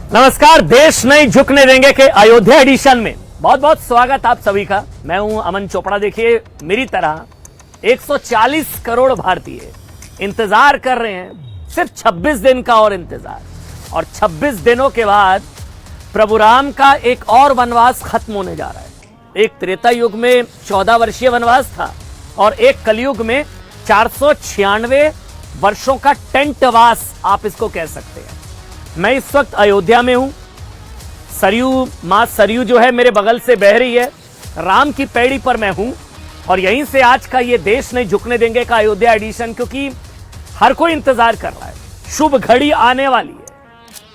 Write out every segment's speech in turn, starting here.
नमस्कार, देश नहीं झुकने देंगे के अयोध्या एडिशन में बहुत बहुत स्वागत आप सभी का। मैं हूं अमन चोपड़ा। देखिए, मेरी तरह 140 करोड़ भारतीय इंतजार कर रहे हैं, सिर्फ 26 दिन का और इंतजार। और 26 दिनों के बाद प्रभु राम का एक और वनवास खत्म होने जा रहा है। एक त्रेता युग में 14 वर्षीय वनवास था और एक कलयुग में 496 वर्षों का टेंटवास आप इसको कह सकते हैं। मैं इस वक्त अयोध्या में हूं। सरयू, मां सरयू जो है मेरे बगल से बह रही है। राम की पैड़ी पर मैं हूं और यहीं से आज का ये देश नहीं झुकने देंगे का अयोध्या एडिशन, क्योंकि हर कोई इंतजार कर रहा है। शुभ घड़ी आने वाली है,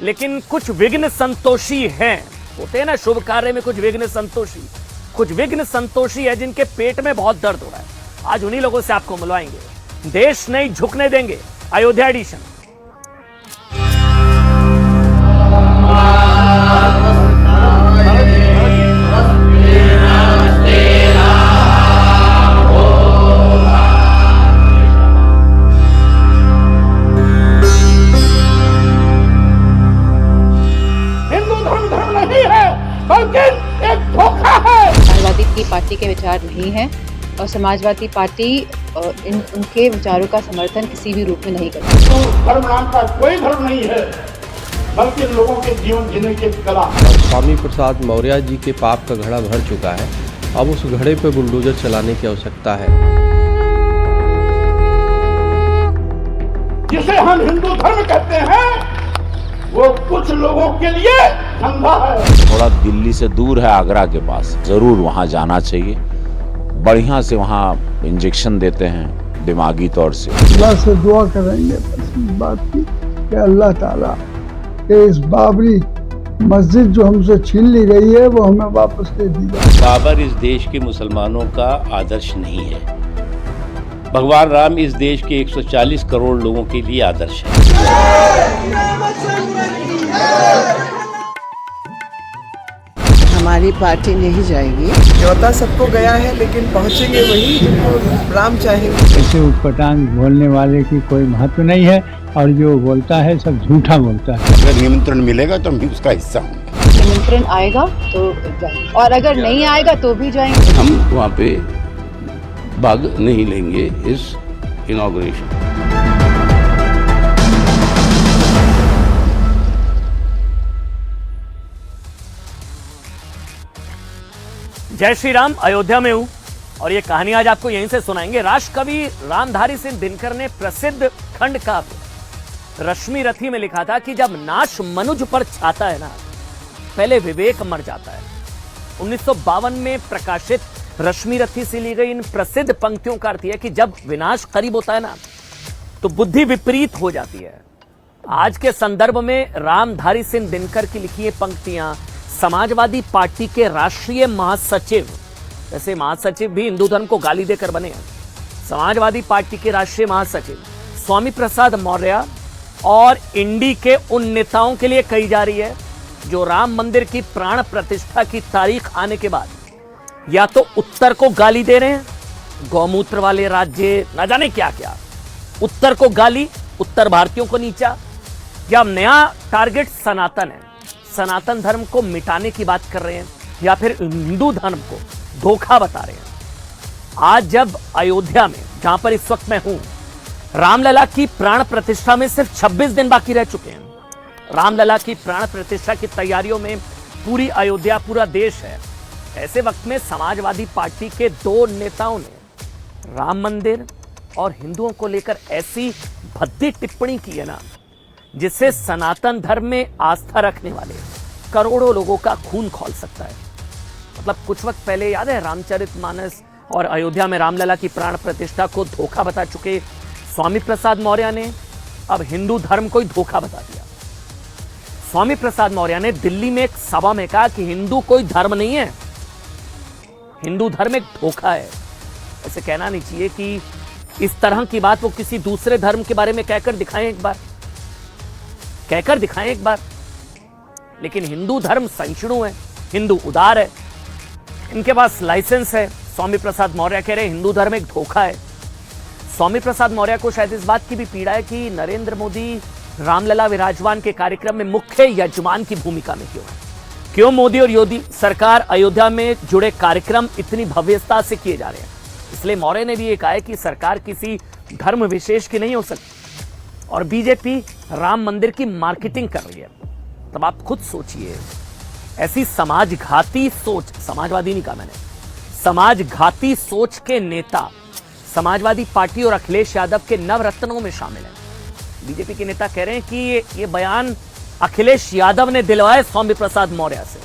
लेकिन कुछ विघ्न संतोषी हैं। होते हैं ना शुभ कार्य में कुछ विघ्न संतोषी है जिनके पेट में बहुत दर्द हो रहा है। आज उन्हीं लोगों से आपको मिलवाएंगे। देश नहीं झुकने देंगे अयोध्या एडिशन। समाजवादी की पार्टी के विचार नहीं है और समाजवादी पार्टी उनके विचारों का समर्थन किसी भी रूप में नहीं करती। तो धर्म नाम का कोई धर्म नहीं है, बल्कि लोगों के जीवन जीने की कला। स्वामी प्रसाद मौर्य जी के पाप का घड़ा भर चुका है। अब उस घड़े पे बुलडोजर चलाने की आवश्यकता है। जिसे हम हिंदू धर्म कहते हैं, वो कुछ लोगों के लिए धंधा है। थोड़ा दिल्ली से दूर है, आगरा के पास, जरूर वहां जाना चाहिए। बढ़िया से वहां इंजेक्शन देते हैं दिमागी तौर से। अल्लाह से दुआ करेंगे बस इस बात की कि अल्लाह ताला के इस बाबरी मस्जिद जो हमसे छीन ली गई है वो हमें वापस दे दी जाए। बाबर इस देश के मुसलमानों का आदर्श नहीं है। भगवान राम इस देश के 140 करोड़ लोगों के लिए आदर्श है। हमारी पार्टी नहीं जाएगी। न्योता सबको गया है, लेकिन पहुंचेंगे वही जिनको राम चाहेंगे। ऐसे उटपटांग बोलने वाले की कोई महत्व नहीं है और जो बोलता है सब झूठा बोलता है। अगर निमंत्रण मिलेगा तो मैं उसका हिस्सा हूँ। निमंत्रण आएगा तो जाएंगे और अगर नहीं आएगा तो भी जाएंगे। हम वहाँ पे भाग नहीं लेंगे इस इनॉग्रेशन। जय श्री राम। अयोध्या में हूं और ये कहानी आज आपको यहीं से सुनाएंगे। राष्ट्रकवि रामधारी सिंह दिनकर ने प्रसिद्ध खंड काव्य रश्मि रथी में लिखा था कि जब नाश मनुज पर छाता है ना, पहले विवेक मर जाता है। 1952 में प्रकाशित रश्मि रथी से ली गई इन प्रसिद्ध पंक्तियों का अर्थ है कि जब विनाश करीब होता है ना, तो बुद्धि विपरीत हो जाती है। आज के संदर्भ में रामधारी सिंह दिनकर की लिखी ये पंक्तियां समाजवादी पार्टी के राष्ट्रीय महासचिव, वैसे महासचिव भी हिंदू धर्म को गाली देकर बने हैं, समाजवादी पार्टी के राष्ट्रीय महासचिव स्वामी प्रसाद मौर्य और इंडी के उन नेताओं के लिए कही जा रही है जो राम मंदिर की प्राण प्रतिष्ठा की तारीख आने के बाद या तो उत्तर को गाली दे रहे हैं, गौमूत्र वाले राज्य, ना जाने क्या क्या, उत्तर को गाली, उत्तर भारतीयों को नीचा, या नया टारगेट सनातन है, सनातन धर्म को मिटाने की बात कर रहे हैं, या फिर हिंदू धर्म को धोखा बता रहे हैं। आज जब अयोध्या में, जहां पर इस वक्त मैं हूं, रामलला की प्राण प्रतिष्ठा में सिर्फ 26 दिन बाकी रह चुके हैं। रामलला की प्राण प्रतिष्ठा की तैयारियों में पूरी अयोध्या, पूरा देश है। ऐसे वक्त में समाजवादी पार्टी के दो नेताओं ने राम मंदिर और हिंदुओं को लेकर ऐसी भद्दी टिप्पणी की है ना, जिससे सनातन धर्म में आस्था रखने वाले करोड़ों लोगों का खून खौल सकता है। मतलब कुछ वक्त पहले याद है, रामचरितमानस और अयोध्या में रामलला की प्राण प्रतिष्ठा को धोखा बता चुके स्वामी प्रसाद मौर्य ने अब हिंदू धर्म को ही धोखा बता दिया। स्वामी प्रसाद मौर्य ने दिल्ली में एक सभा में कहा कि हिंदू कोई धर्म नहीं है, हिंदू धर्म एक धोखा है। ऐसे कहना नहीं चाहिए कि इस तरह की बात वो किसी दूसरे धर्म के बारे में कहकर दिखाएं एक बार, लेकिन हिंदू धर्म सहिष्णु है, हिंदू उदार है, इनके पास लाइसेंस है। स्वामी प्रसाद मौर्य कह रहे हिंदू धर्म एक धोखा है। स्वामी प्रसाद मौर्य को शायद इस बात की भी पीड़ा है कि नरेंद्र मोदी रामलला विराजमान के कार्यक्रम में मुख्य यजमान की भूमिका में क्यों है? क्यों मोदी और योगी सरकार अयोध्या में जुड़े कार्यक्रम इतनी भव्यता से किए जा रहे हैं? इसलिए मौर्य ने भी ये कहा है कि सरकार किसी धर्म विशेष की नहीं हो सकती और बीजेपी राम मंदिर की मार्केटिंग कर रही है। तब आप खुद सोचिए, ऐसी समाजघाती सोच, समाजवादी नहीं कहा मैंने, समाजघाती सोच के नेता समाजवादी पार्टी और अखिलेश यादव के नवरत्नों में शामिल हैं। बीजेपी के नेता कह रहे हैं कि ये बयान अखिलेश यादव ने दिलवाया स्वामी प्रसाद मौर्य से।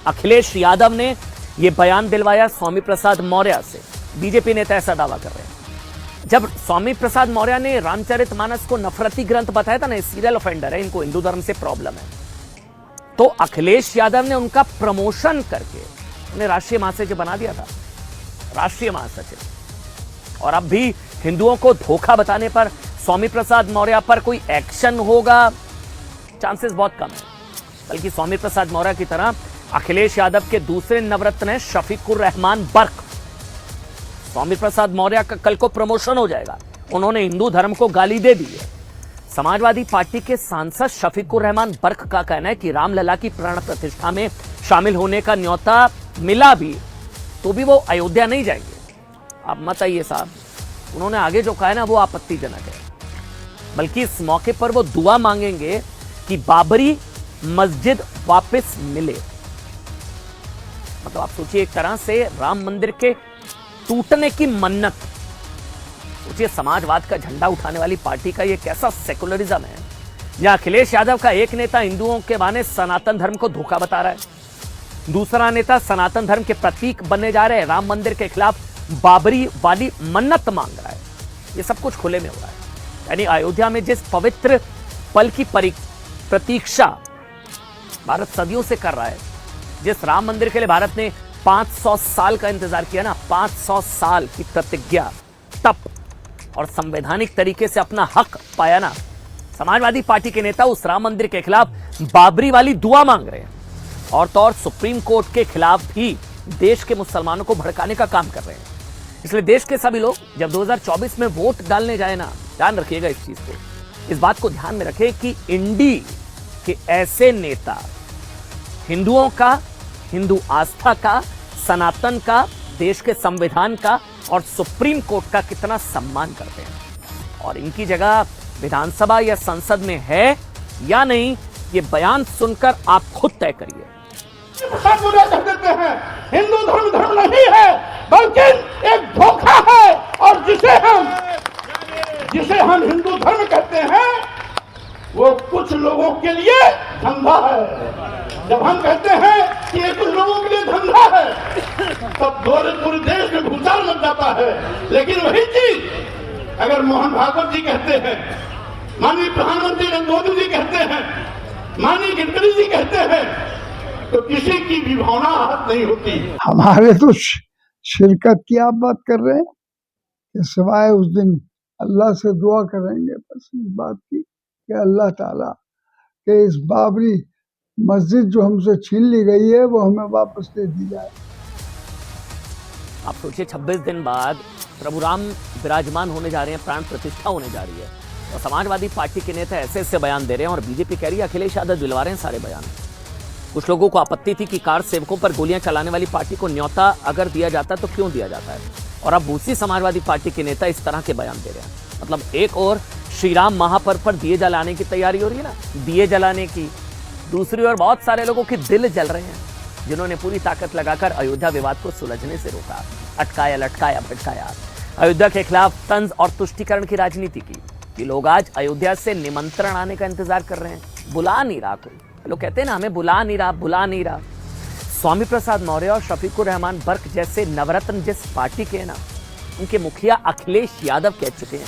अखिलेश यादव ने यह बयान दिलवाया स्वामी प्रसाद मौर्य से। बीजेपी नेता ऐसा दावा कर रहे हैं। जब स्वामी प्रसाद मौर्य ने रामचरितमानस को नफरती ग्रंथ बताया था ना, सीरियल ऑफेंडर है, इनको हिंदू धर्म से प्रॉब्लम है, तो अखिलेश यादव ने उनका प्रमोशन करके उन्हें राष्ट्रीय महासचिव बना दिया था, राष्ट्रीय महासचिव। और अब भी हिंदुओं को धोखा बताने पर स्वामी प्रसाद मौर्य पर कोई एक्शन होगा, चांसेस बहुत कम है। बल्कि स्वामी प्रसाद मौर्य की तरह अखिलेश यादव के दूसरे नवरत्न हैं शफीकुर रहमान बर्क। स्वामी प्रसाद मौर्य का कल को प्रमोशन हो जाएगा, उन्होंने हिंदू धर्म को गाली दे दी है। समाजवादी पार्टी के सांसद शफीकुर रहमान बर्क का कहना है कि रामलला की प्राण प्रतिष्ठा में शामिल होने का न्योता मिला भी तो भी वो अयोध्या नहीं जाएंगे। आप मत आइए साहब, उन्होंने आगे जो कहा है ना वो आपत्तिजनक है। बल्कि इस मौके पर वो दुआ मांगेंगे कि बाबरी मस्जिद वापस मिले। मतलब आप सोचिए, एक तरह से राम मंदिर के टूटने की मन्नत। सोचिए, समाजवाद का झंडा उठाने वाली पार्टी का ये कैसा सेकुलरिज्म है, जहां अखिलेश यादव का एक नेता हिंदुओं के बहाने सनातन धर्म को धोखा बता रहा है, दूसरा नेता सनातन धर्म के प्रतीक बनने जा रहे हैं, राम मंदिर के खिलाफ बाबरी वाली मन्नत मांग रहा है। ये सब कुछ खुले में हो रहा है। यानी अयोध्या में जिस पवित्र पल की प्रतीक्षा भारत सदियों से कर रहा है, जिस राम मंदिर के लिए भारत ने 500 साल का इंतजार किया ना, 500 साल की प्रतिज्ञा, तप और संवैधानिक तरीके से अपना हक पाया ना, समाजवादी पार्टी के नेता उस राम मंदिर के खिलाफ बाबरी वाली दुआ मांग रहे हैं। और तो और सुप्रीम कोर्ट के खिलाफ भी देश के मुसलमानों को भड़काने का काम कर रहे हैं। इसलिए देश के सभी लोग जब 2024 में वोट डालने जाए ना, ध्यान रखिएगा इस चीज को, इस बात को ध्यान में रखें कि इंडी के ऐसे नेता हिंदुओं का, हिंदू आस्था का, सनातन का, देश के संविधान का और सुप्रीम कोर्ट का कितना सम्मान करते हैं। और इनकी जगह विधानसभा या संसद में है या नहीं, ये बयान सुनकर आप खुद तय करिए। कर देते हैं हिंदू धर्म नहीं है, बल्कि एक धोखा है। और जिसे हम हिंदू धर्म कहते हैं वो कुछ लोगों के लिए धंधा है। जब हम कहते हैं कि ये कुछ लोगों के लिए धंधा है, तब पूरे देश में भूचाल लग जाता है। लेकिन वही चीज अगर मोहन भागवत जी कहते हैं, माननीय प्रधानमंत्री नरेंद्र मोदी जी कहते हैं, माननीय गडकरी जी कहते हैं, तो किसी की भी भावना आहत नहीं होती। हमारे तो शिरकत की आप बात कर रहे हैं कि सिवाय उस दिन अल्लाह से दुआ करेंगे बस इस बात की कि अल्लाह ताला के इस बाबरी मस्जिद जो हमसे छीन ली गई है वो हमें वापस दे दी जाए। आप सोचिए, 26 दिन बाद प्रभु राम विराजमान होने जा रहे हैं, प्राण प्रतिष्ठा होने जा रही है, और समाजवादी पार्टी के नेता ऐसे ऐसे बयान दे रहे हैं और बीजेपी कह रही है अखिलेश यादव दिलवा रहे हैं सारे बयान। कुछ लोगों को आपत्ति थी कि कार सेवकों पर गोलियां चलाने वाली पार्टी को न्योता अगर दिया जाता तो क्यों दिया जाता है, और अब दूसरी समाजवादी पार्टी के नेता इस तरह के बयान दे रहे हैं। मतलब एक और श्री राम महापर्व पर दिए जलाने की तैयारी हो रही है ना, दिए जलाने की, दूसरी ओर बहुत सारे लोगों के दिल जल रहे हैं जिन्होंने पूरी ताकत लगाकर अयोध्या विवाद को सुलझने से रोका, अटकाया, लटकाया, भटकाया, अयोध्या के खिलाफ तंज और तुष्टीकरण की राजनीति की। कि लोग आज अयोध्या से निमंत्रण आने का इंतजार कर रहे हैं, बुला नहीं रहा कोई। लोग कहते हैं ना हमें बुला नहीं रहा। स्वामी प्रसाद मौर्य और शफीकुर रहमान बर्क जैसे नवरत्न जिस पार्टी के हैं ना, उनके मुखिया अखिलेश यादव कह चुके हैं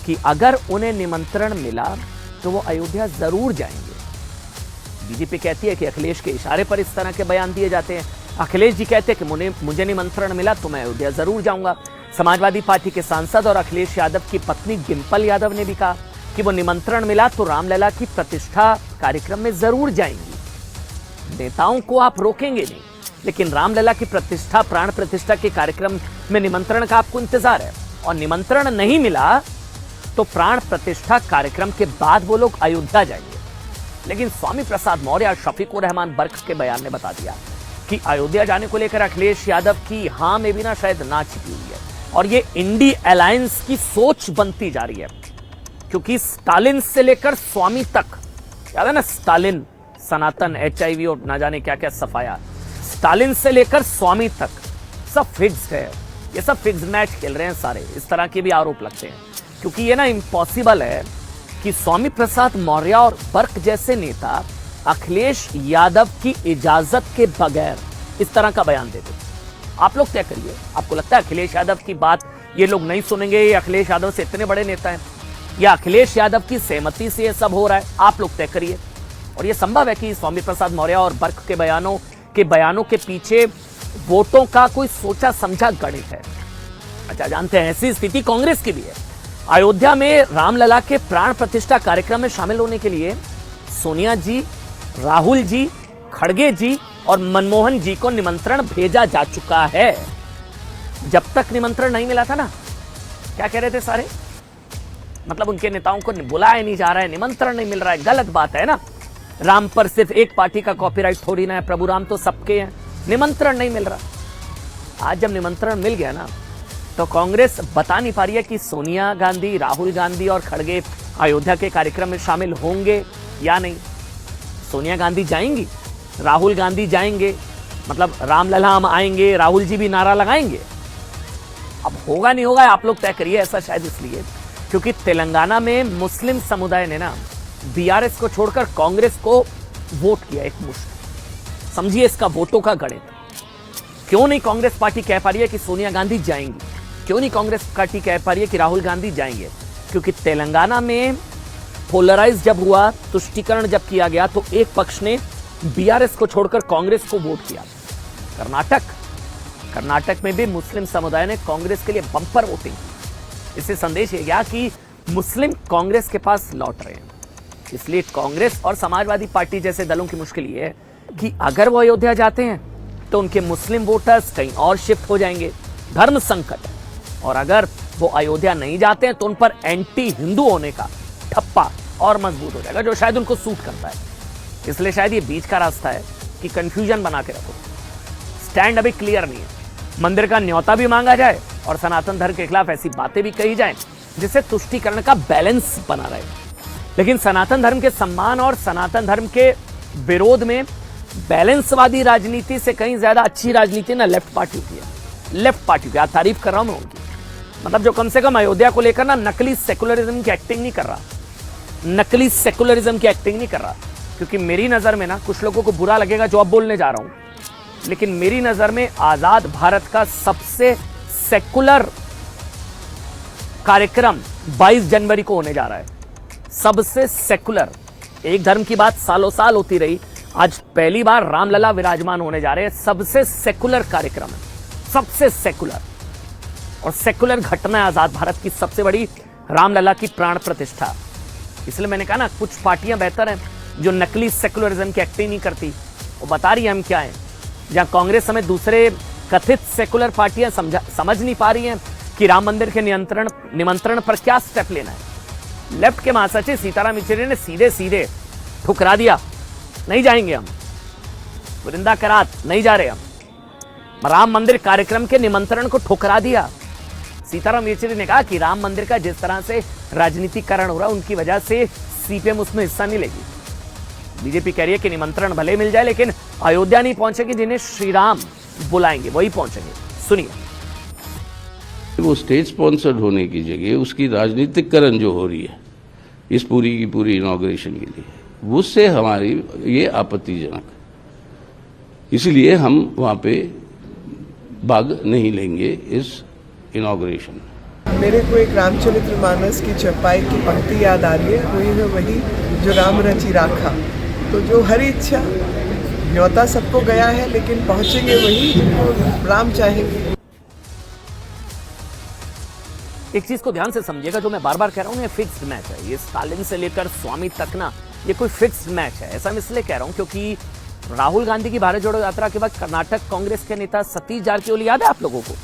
कि अगर उन्हें निमंत्रण मिला तो वो अयोध्या जरूर जाएंगे। बीजेपी कहती है कि अखिलेश के इशारे पर इस तरह के बयान दिए जाते हैं। अखिलेश जी कहते हैं कि मुझे निमंत्रण मिला तो मैं अयोध्या जरूर जाऊंगा। समाजवादी पार्टी के सांसद और अखिलेश यादव की पत्नी डिंपल यादव ने भी कहा कि वो निमंत्रण मिला तो रामलला की प्रतिष्ठा कार्यक्रम में जरूर जाएंगी। नेताओं को आप रोकेंगे नहीं, लेकिन रामलला की प्रतिष्ठा, प्राण प्रतिष्ठा के कार्यक्रम में निमंत्रण का आपको इंतजार है, और निमंत्रण नहीं मिला तो प्राण प्रतिष्ठा कार्यक्रम के बाद वो लोग अयोध्या जाएंगे। लेकिन स्वामी प्रसाद मौर्य और शफीकुर रहमान बर्क के बयान ने बता दिया कि अयोध्या जाने को लेकर अखिलेश यादव की हां में भी ना शायद ना छिपी हुई है और ये इंडी अलायंस की सोच बनती जा रही है, क्योंकि स्टालिन से लेकर स्वामी तक, याद है ना स्टालिन, सनातन, HIV और ना जाने क्या क्या सफाया, स्टालिन से लेकर स्वामी तक सब फिक्स्ड है। ये सब फिक्स्ड मैच खेल रहे हैं सारे, इस तरह के भी आरोप लगते हैं, क्योंकि ये ना इम्पॉसिबल है कि स्वामी प्रसाद मौर्य और बर्क जैसे नेता अखिलेश यादव की इजाजत के बगैर इस तरह का बयान दे दे। आप लोग तय करिए, आपको लगता है अखिलेश यादव की बात ये लोग नहीं सुनेंगे? ये अखिलेश यादव से इतने बड़े नेता हैं, या अखिलेश यादव की सहमति से ये सब हो रहा है? आप लोग तय करिए। और ये संभव है कि स्वामी प्रसाद मौर्य और बर्क के बयानों के पीछे वोटों का कोई सोचा समझा गणित है। अच्छा, जानते हैं ऐसी स्थिति कांग्रेस की भी है। अयोध्या में रामलला के प्राण प्रतिष्ठा कार्यक्रम में शामिल होने के लिए सोनिया जी, राहुल जी, खड़गे जी और मनमोहन जी को निमंत्रण भेजा जा चुका है। जब तक निमंत्रण नहीं मिला था ना, क्या कह रहे थे सारे, मतलब उनके नेताओं को बुलाया नहीं जा रहा है, निमंत्रण नहीं मिल रहा है, गलत बात है ना। राम पर सिर्फ एक पार्टी का कॉपीराइट थोड़ी ना है, प्रभु राम तो सबके हैं, निमंत्रण नहीं मिल रहा। आज जब निमंत्रण मिल गया ना, तो कांग्रेस बता नहीं पा रही है कि सोनिया गांधी, राहुल गांधी और खड़गे अयोध्या के कार्यक्रम में शामिल होंगे या नहीं। सोनिया गांधी जाएंगी, राहुल गांधी जाएंगे, मतलब रामलला हम आएंगे, राहुल जी भी नारा लगाएंगे। अब होगा नहीं होगा आप लोग तय करिए। ऐसा शायद इसलिए क्योंकि तेलंगाना में मुस्लिम समुदाय ने ना BRS को छोड़कर कांग्रेस को वोट किया एक मुश्त। समझिए इसका वोटों का गणित। क्यों नहीं कांग्रेस पार्टी कह पा रही है कि सोनिया गांधी जाएंगी? क्यों नहीं कांग्रेस पार्टी कह पा रही है कि राहुल गांधी जाएंगे? क्योंकि तेलंगाना में पोलराइज जब हुआ, तुष्टीकरण जब किया गया, तो एक पक्ष ने BRS को छोड़कर कांग्रेस को वोट किया। कर्नाटक में भी मुस्लिम समुदाय ने कांग्रेस के लिए बम्पर वोटिंग की। इससे संदेश ये गया कि मुस्लिम कांग्रेस के पास लौट रहे हैं। इसलिए कांग्रेस और समाजवादी पार्टी जैसे दलों की मुश्किल ये है कि अगर वो अयोध्या जाते हैं तो उनके मुस्लिम वोटर्स कहीं और शिफ्ट हो जाएंगे, धर्म संकट है। और अगर वो अयोध्या नहीं जाते हैं तो उन पर एंटी हिंदू होने का ठप्पा और मजबूत हो जाएगा, जो शायद उनको सूट करता है। इसलिए शायद ये बीच का रास्ता है कि कंफ्यूजन बना के रखो। स्टैंड अभी क्लियर नहीं है। मंदिर का न्योता भी मांगा जाए और सनातन धर्म के खिलाफ ऐसी बातें भी कही जाएं जिससे तुष्टीकरण का बैलेंस बना रहे। लेकिन सनातन धर्म के सम्मान और सनातन धर्म के विरोध में बैलेंसवादी राजनीति से कहीं ज्यादा अच्छी राजनीति ना लेफ्ट पार्टी की है। लेफ्ट पार्टी की तारीफ कर रहा हूं मैं उनकी, मतलब जो कम से कम अयोध्या को लेकर ना नकली सेकुलरिज्म की एक्टिंग नहीं कर रहा, नकली सेकुलरिज्म की एक्टिंग नहीं कर रहा। क्योंकि मेरी नजर में ना, कुछ लोगों को बुरा लगेगा जो अब बोलने जा रहा हूं, लेकिन मेरी नजर में आजाद भारत का सबसे सेकुलर कार्यक्रम 22 जनवरी को होने जा रहा है। सबसे सेकुलर, एक धर्म की बात सालों साल होती रही, आज पहली बार रामलला विराजमान होने जा रहे हैं। सबसे सेकुलर कार्यक्रम है, सबसे सेकुलर। और सेकुलर घटना है आजाद भारत की सबसे बड़ी, रामलला की प्राण प्रतिष्ठा। इसलिए मैंने कहा ना, कुछ पार्टियां बेहतर हैं जो नकली सेकुलरिज्म की एक्टिंग नहीं करती, वो बता रही है हम क्या है। जहां कांग्रेस समेत दूसरे कथित सेकुलर पार्टियां समझ नहीं पा रही हैं कि राम मंदिर के निमंत्रण पर क्या स्टेप लेना है। लेफ्ट के महासचिव सीताराम येचुरी ने सीधे सीधे ठुकरा दिया, नहीं जाएंगे हम, वृंदा करात नहीं जा रहे हम। राम मंदिर कार्यक्रम के निमंत्रण को ठुकरा दिया। सीताराम येचुरी ने कहा कि राम मंदिर का जिस तरह से राजनीतिकरण हो रहा है, उनकी वजह से CPM उसमें हिस्सा नहीं लेगी। बीजेपी कह रही है कि निमंत्रण भले मिल जाए लेकिन अयोध्या नहीं पहुंचेगी, जिन्हें श्री राम बुलाएंगे वही पहुंचेंगे। सुनिए। वो स्टेट स्पॉन्सर्ड होने की जगह उसकी राजनीतिकरण जो हो रही है इस पूरी की पूरी इनॉग्रेशन के लिए, उससे हमारी ये आपत्तिजनक, इसलिए हम वहाँ पे भाग नहीं लेंगे इस इनॉग्रेशन। मेरे को एक रामचरितमानस की चौपाई की पंक्ति याद आ रही है, वही है वही जो राम रचि राखा। तो जो हरी इच्छा, न्योता सबको गया है लेकिन पहुंचेंगे वही जिनको राम चाहेंगे। एक चीज को ध्यान से समझिएगा, जो मैं बार बार कह रहा हूं, ये फिक्स्ड मैच है। ये स्टालिन से लेकर स्वामी तक ना, ये कोई फिक्स्ड मैच है। ऐसा मैं इसलिए कह रहा हूं क्योंकि राहुल गांधी की भारत जोड़ो यात्रा के बाद कर्नाटक कांग्रेस के नेता सतीश जारकीहोली, याद है आप लोगों को?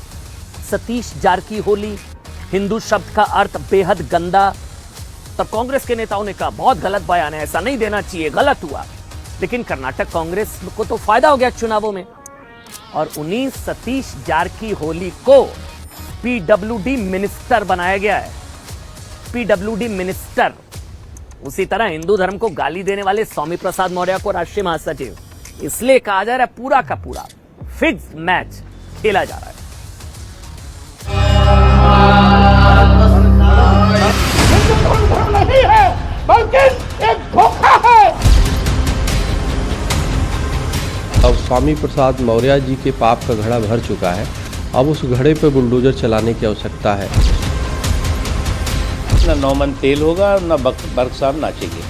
सतीश जारकीहोली हिंदू शब्द का अर्थ बेहद गंदा। तब कांग्रेस के नेताओं ने कहा बहुत गलत बयान है, ऐसा नहीं देना चाहिए, गलत हुआ। लेकिन कर्नाटक कांग्रेस को तो फायदा हो गया चुनावों में, और 19 सतीश जारकीहोली को पीडब्ल्यूडी मिनिस्टर बनाया गया है। PWD minister. उसी तरह हिंदू धर्म को गाली देने वाले स्वामी प्रसाद मौर्य को राष्ट्रीय महासचिव। इसलिए कहा जा रहा है पूरा का पूरा फिक्स मैच खेला जा रहा है। धर्म नहीं है बल्कि एक धोखा है। अब स्वामी प्रसाद मौर्य जी के पाप का घड़ा भर चुका है। अब उस घड़े पर बुलडोजर चलाने की आवश्यकता है। न नौमन तेल होगा न बर्क साहब नाचेंगे।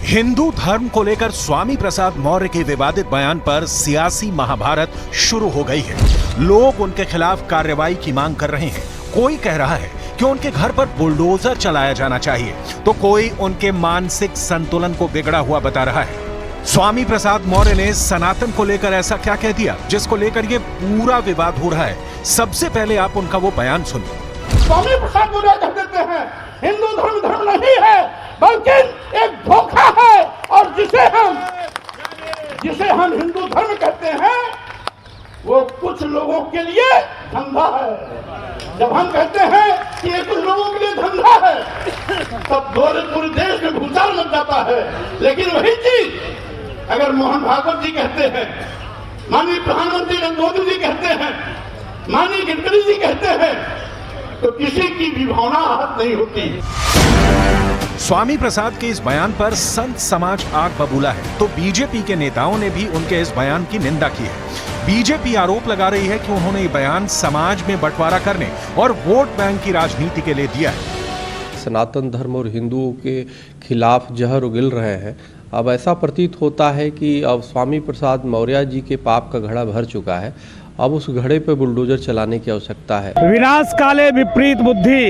हिंदू धर्म को लेकर स्वामी प्रसाद मौर्य के विवादित बयान पर सियासी महाभारत शुरू हो गई है। लोग उनके खिलाफ कार्रवाई की मांग कर रहे हैं। कोई कह रहा है कि उनके घर पर बुलडोजर चलाया जाना चाहिए, तो कोई उनके मानसिक संतुलन को बिगड़ा हुआ बता रहा है। स्वामी प्रसाद मौर्य ने सनातन को लेकर ऐसा क्या कह दिया जिसको लेकर ये पूरा विवाद हो रहा है। सबसे पहले आप उनका वो बयान सुनिए। स्वामी प्रसाद मौर्य कह देते हैं हिंदू धर्म धर्म नहीं है बल्कि एक धोखा है, और जिसे हम हिंदू धर्म कहते हैं वो कुछ लोगों के लिए धंधा है। जब हम कहते हैं कि ये कुछ लोगों के लिए धंधा है, तब पूरे देश में भूचाल मच जाता है। लेकिन वही चीज अगर मोहन भागवत जी कहते हैं, माननीय प्रधानमंत्री नरेंद्र मोदी जी कहते हैं, माननीय गडकरी जी कहते हैं, तो किसी की भी भावना आहत नहीं होती। स्वामी प्रसाद के इस बयान पर संत समाज आग बबूला है, तो बीजेपी के नेताओं ने भी उनके इस बयान की निंदा की है। बीजेपी आरोप लगा रही है कि उन्होंने ये बयान समाज में बंटवारा करने और वोट बैंक की राजनीति के लिए दिया है। सनातन धर्म और हिंदुओं के खिलाफ जहर उगल रहे हैं। अब ऐसा प्रतीत होता है कि अब स्वामी प्रसाद मौर्य जी के पाप का घड़ा भर चुका है। अब उस घड़े पे बुलडोजर चलाने की आवश्यकता है। विनाश काले विपरीत बुद्धि,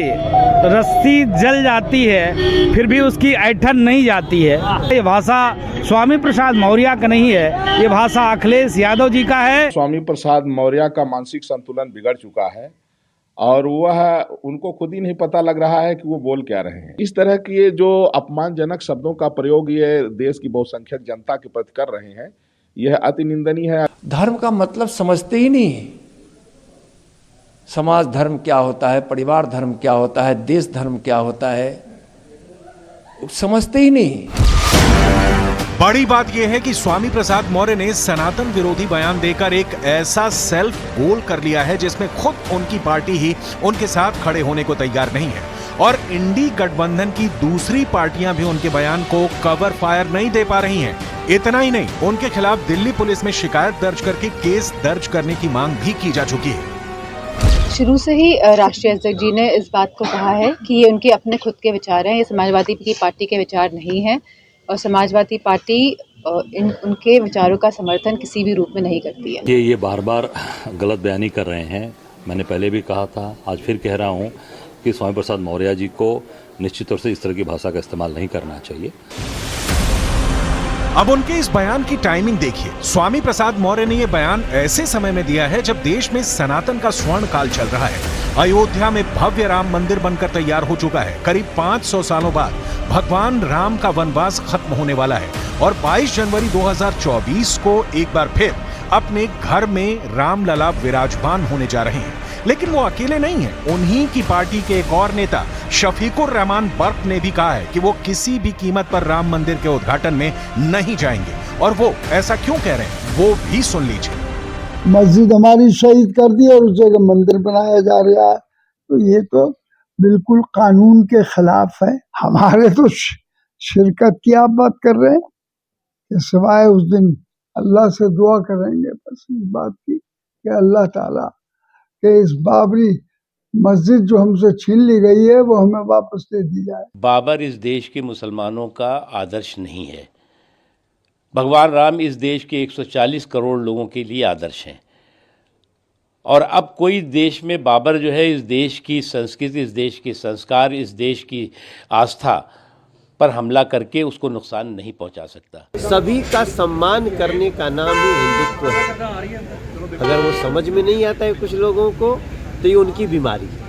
रस्सी जल जाती है फिर भी उसकी ऐठन नहीं जाती है। ये भाषा स्वामी प्रसाद मौर्य का नहीं है, ये भाषा अखिलेश यादव जी का है। स्वामी प्रसाद मौर्य का मानसिक संतुलन बिगड़ चुका है और वह उनको खुद ही नहीं पता लग रहा है कि वो बोल क्या रहे हैं। इस तरह के जो अपमानजनक शब्दों का प्रयोग ये देश की बहुसंख्यक जनता के प्रति कर रहे हैं, यह अति निंदनीय है। धर्म का मतलब समझते ही नहीं। समाज धर्म क्या होता है, परिवार धर्म क्या होता है, देश धर्म क्या होता है, समझते ही नहीं। बड़ी बात यह है कि स्वामी प्रसाद मौर्य ने सनातन विरोधी बयान देकर एक ऐसा सेल्फ गोल कर लिया है जिसमें खुद उनकी पार्टी ही उनके साथ खड़े होने को तैयार नहीं है, और इंडी गठबंधन की दूसरी पार्टियां भी उनके बयान को कवर फायर नहीं दे पा रही हैं। इतना ही नहीं, उनके खिलाफ दिल्ली पुलिस में शिकायत दर्ज करके केस दर्ज करने की मांग भी की जा चुकी है। शुरू से ही राष्ट्रीय अध्यक्ष जी ने इस बात को कहा है कि ये उनके अपने खुद के विचार हैं, ये समाजवादी की पार्टी के विचार नहीं हैं, और समाजवादी पार्टी उनके विचारों का समर्थन किसी भी रूप में नहीं करती है। ये बार बार गलत बयानी कर रहे हैं। मैंने पहले भी कहा था, आज फिर कह रहा हूँ कि स्वामी प्रसाद मौर्य जी को निश्चित तौर से इस तरह की भाषा का इस्तेमाल नहीं करना चाहिए। अब उनके इस बयान की टाइमिंग देखिए। स्वामी प्रसाद मौर्य ने यह बयान ऐसे समय में दिया है जब देश में सनातन का स्वर्ण काल चल रहा है। अयोध्या में भव्य राम मंदिर बनकर तैयार हो चुका है। करीब 500 सालों बाद भगवान राम का वनवास खत्म होने वाला है, और 22 जनवरी 2024 को एक बार फिर अपने घर में रामलला विराजमान होने जा रहे हैं। लेकिन वो अकेले नहीं हैं। उन्हीं की पार्टी के एक और नेता शफीकुर रहमान बर्क ने भी कहा है कि वो किसी भी कीमत पर राम मंदिर के उद्घाटन में नहीं जाएंगे। और वो ऐसा क्यों कह रहे हैं वो भी सुन लीजिए। मस्जिद हमारी शहीद कर दी और उस जगह मंदिर बनाया जा रहा है, तो ये तो बिल्कुल कानून के खिलाफ है। हमारे तो शिरकत की आप बात कर रहे हैं कि सिवाय उस दिन अल्लाह से दुआ करेंगे बस इस बात की कि अल्लाह ताला कि इस बाबरी मस्जिद जो हमसे छीन ली गई है वो हमें वापस दे दी जाए। बाबर इस देश के मुसलमानों का आदर्श नहीं है। भगवान राम इस देश के 140 करोड़ लोगों के लिए आदर्श हैं। और अब कोई देश में बाबर जो है इस देश की संस्कृति, इस देश के संस्कार, इस देश की आस्था पर हमला करके उसको नुकसान नहीं पहुंचा सकता। सभी का सम्मान करने का नाम ही हिंदुत्व है। अगर वो समझ में नहीं आता है कुछ लोगों को तो ये उनकी बीमारी है।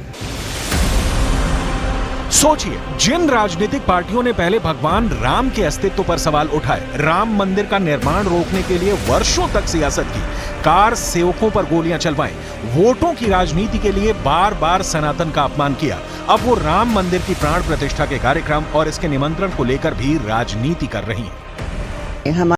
सोचिए, जिन राजनीतिक पार्टियों ने पहले भगवान राम के अस्तित्व पर सवाल उठाए, राम मंदिर का निर्माण रोकने के लिए वर्षों तक सियासत की, कार सेवकों पर गोलियां चलवाई, वोटों की राजनीति के लिए बार बार सनातन का अपमान किया, अब वो राम मंदिर की प्राण प्रतिष्ठा के कार्यक्रम और इसके निमंत्रण को लेकर भी राजनीति कर रही हैं।